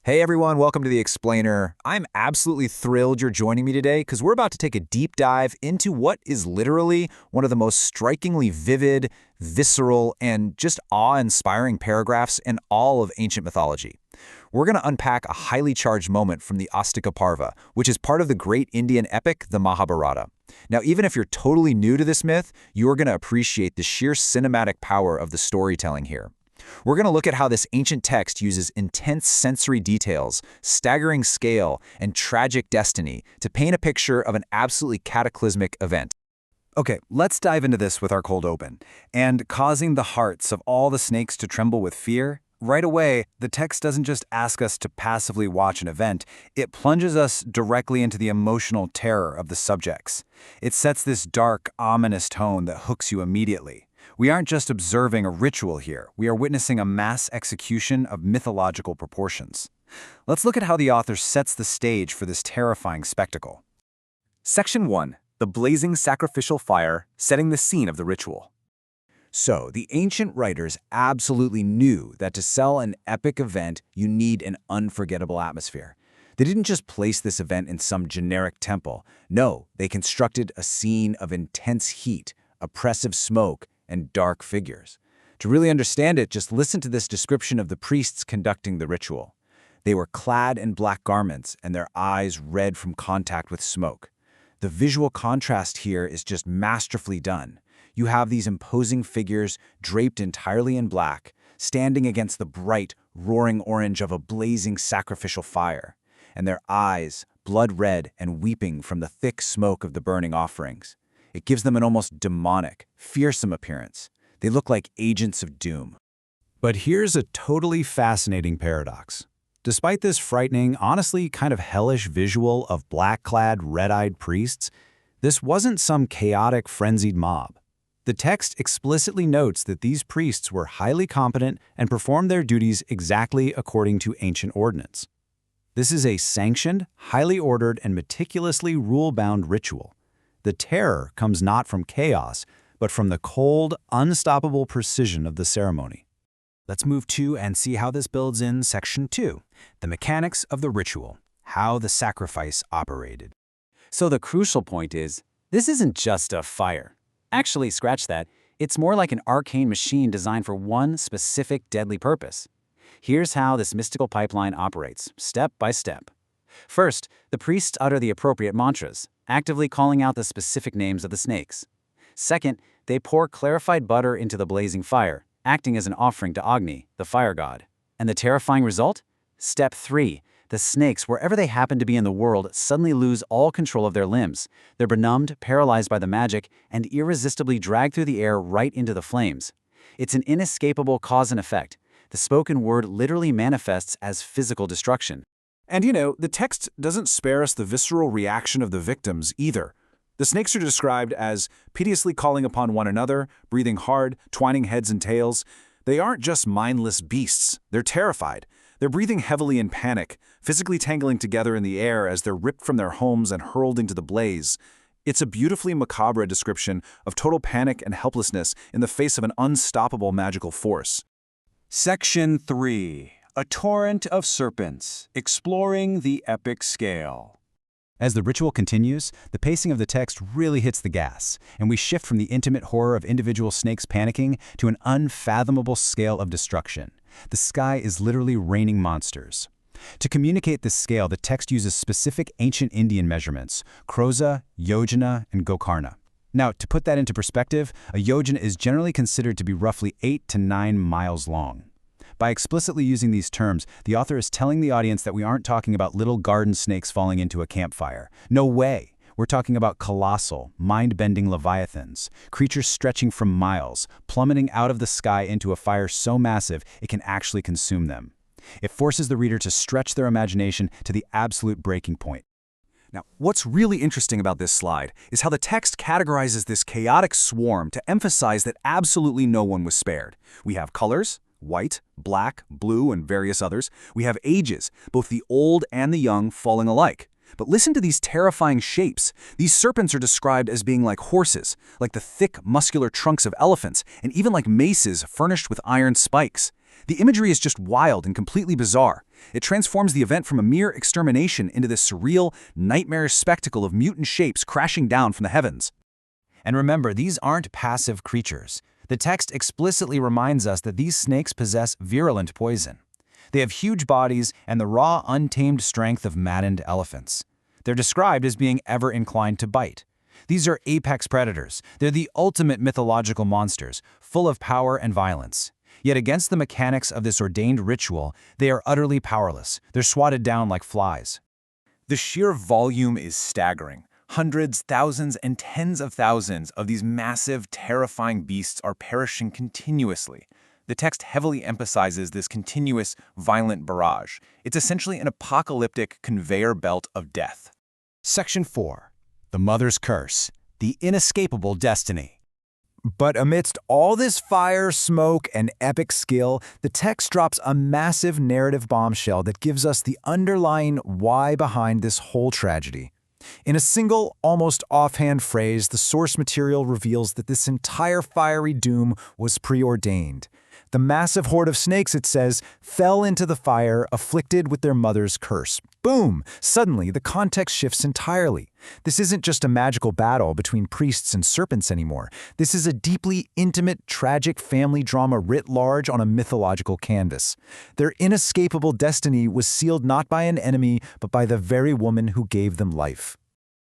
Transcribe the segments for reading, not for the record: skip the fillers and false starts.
Hey everyone, welcome to The Explainer. I'm absolutely thrilled you're joining me today because we're about to take a deep dive into what is literally one of the most strikingly vivid, visceral, and just awe-inspiring paragraphs in all of ancient mythology. We're going to unpack a highly charged moment from the Astika Parva, which is part of the great Indian epic, the Mahabharata. Now, even if you're totally new to this myth, you're going to appreciate the sheer cinematic power of the storytelling here. We're going to look at how this ancient text uses intense sensory details, staggering scale, and tragic destiny to paint a picture of an absolutely cataclysmic event. Okay, let's dive into this with our cold open. And causing the hearts of all the snakes to tremble with fear, right away, the text doesn't just ask us to passively watch an event, it plunges us directly into the emotional terror of the subjects. It sets this dark, ominous tone that hooks you immediately. We aren't just observing a ritual here, we are witnessing a mass execution of mythological proportions. Let's look at how the author sets the stage for this terrifying spectacle. Section 1. The blazing sacrificial fire, setting the scene of the ritual. So, the ancient writers absolutely knew that to sell an epic event, you need an unforgettable atmosphere. They didn't just place this event in some generic temple. No, they constructed a scene of intense heat, oppressive smoke, and dark figures. To really understand it, just listen to this description of the priests conducting the ritual. They were clad in black garments and their eyes red from contact with smoke. The visual contrast here is just masterfully done. You have these imposing figures draped entirely in black, standing against the bright, roaring orange of a blazing sacrificial fire, and their eyes, blood red and weeping from the thick smoke of the burning offerings. It gives them an almost demonic, fearsome appearance. They look like agents of doom. But here's a totally fascinating paradox. Despite this frightening, honestly kind of hellish visual of black-clad, red-eyed priests, this wasn't some chaotic, frenzied mob. The text explicitly notes that these priests were highly competent and performed their duties exactly according to ancient ordinance. This is a sanctioned, highly ordered, and meticulously rule-bound ritual. The terror comes not from chaos, but from the cold, unstoppable precision of the ceremony. Let's move to and see how this builds in Section 2, the mechanics of the ritual, how the sacrifice operated. So the crucial point is, this isn't just a fire. Actually, scratch that, it's more like an arcane machine designed for one specific deadly purpose. Here's how this mystical pipeline operates, step by step. First, the priests utter the appropriate mantras, actively calling out the specific names of the snakes. Second, they pour clarified butter into the blazing fire, acting as an offering to Agni, the fire god. And the terrifying result? Step 3. The snakes, wherever they happen to be in the world, suddenly lose all control of their limbs. They're benumbed, paralyzed by the magic, and irresistibly dragged through the air right into the flames. It's an inescapable cause and effect. The spoken word literally manifests as physical destruction. And the text doesn't spare us the visceral reaction of the victims either. The snakes are described as piteously calling upon one another, breathing hard, twining heads and tails. They aren't just mindless beasts, they're terrified. They're breathing heavily in panic, physically tangling together in the air as they're ripped from their homes and hurled into the blaze. It's a beautifully macabre description of total panic and helplessness in the face of an unstoppable magical force. Section 3. A torrent of serpents, exploring the epic scale. As the ritual continues, the pacing of the text really hits the gas, and we shift from the intimate horror of individual snakes panicking to an unfathomable scale of destruction. The sky is literally raining monsters. To communicate this scale, the text uses specific ancient Indian measurements, kroza, yojana, and gokarna. Now, to put that into perspective, a yojana is generally considered to be roughly 8 to 9 miles long. By explicitly using these terms, the author is telling the audience that we aren't talking about little garden snakes falling into a campfire. No way! We're talking about colossal, mind-bending leviathans, creatures stretching from miles, plummeting out of the sky into a fire so massive it can actually consume them. It forces the reader to stretch their imagination to the absolute breaking point. Now, what's really interesting about this slide is how the text categorizes this chaotic swarm to emphasize that absolutely no one was spared. We have colors, white, black, blue, and various others. We have ages, both the old and the young falling alike. But listen to these terrifying shapes. These serpents are described as being like horses, like the thick, muscular trunks of elephants, and even like maces furnished with iron spikes. The imagery is just wild and completely bizarre. It transforms the event from a mere extermination into this surreal, nightmarish spectacle of mutant shapes crashing down from the heavens. And remember, these aren't passive creatures. The text explicitly reminds us that these snakes possess virulent poison. They have huge bodies and the raw, untamed strength of maddened elephants. They're described as being ever inclined to bite. These are apex predators. They're the ultimate mythological monsters, full of power and violence. Yet against the mechanics of this ordained ritual, they are utterly powerless. They're swatted down like flies. The sheer volume is staggering. Hundreds, thousands, and tens of thousands of these massive, terrifying beasts are perishing continuously. The text heavily emphasizes this continuous, violent barrage. It's essentially an apocalyptic conveyor belt of death. Section 4. The Mother's Curse. The Inescapable Destiny. But amidst all this fire, smoke, and epic skill, the text drops a massive narrative bombshell that gives us the underlying why behind this whole tragedy. In a single, almost offhand phrase, the source material reveals that this entire fiery doom was preordained. The massive horde of snakes, it says, fell into the fire, afflicted with their mother's curse. Boom! Suddenly, the context shifts entirely. This isn't just a magical battle between priests and serpents anymore. This is a deeply intimate, tragic family drama writ large on a mythological canvas. Their inescapable destiny was sealed not by an enemy, but by the very woman who gave them life.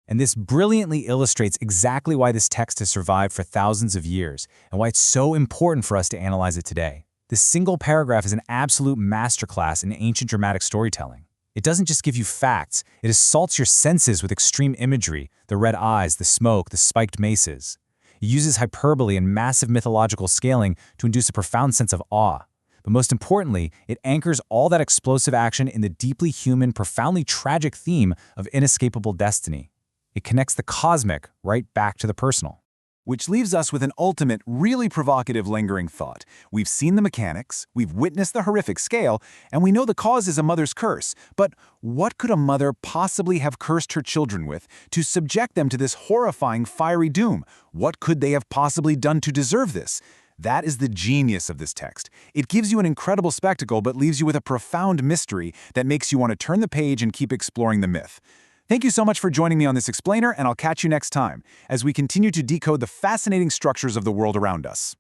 And this brilliantly illustrates exactly why this text has survived for thousands of years and why it's so important for us to analyze it today. This single paragraph is an absolute masterclass in ancient dramatic storytelling. It doesn't just give you facts, it assaults your senses with extreme imagery, the red eyes, the smoke, the spiked maces. It uses hyperbole and massive mythological scaling to induce a profound sense of awe. But most importantly, it anchors all that explosive action in the deeply human, profoundly tragic theme of inescapable destiny. It connects the cosmic right back to the personal. Which leaves us with an ultimate, really provocative lingering thought. We've seen the mechanics, we've witnessed the horrific scale, and we know the cause is a mother's curse. But what could a mother possibly have cursed her children with to subject them to this horrifying fiery doom? What could they have possibly done to deserve this? That is the genius of this text. It gives you an incredible spectacle but leaves you with a profound mystery that makes you want to turn the page and keep exploring the myth. Thank you so much for joining me on this explainer, and I'll catch you next time as we continue to decode the fascinating structures of the world around us.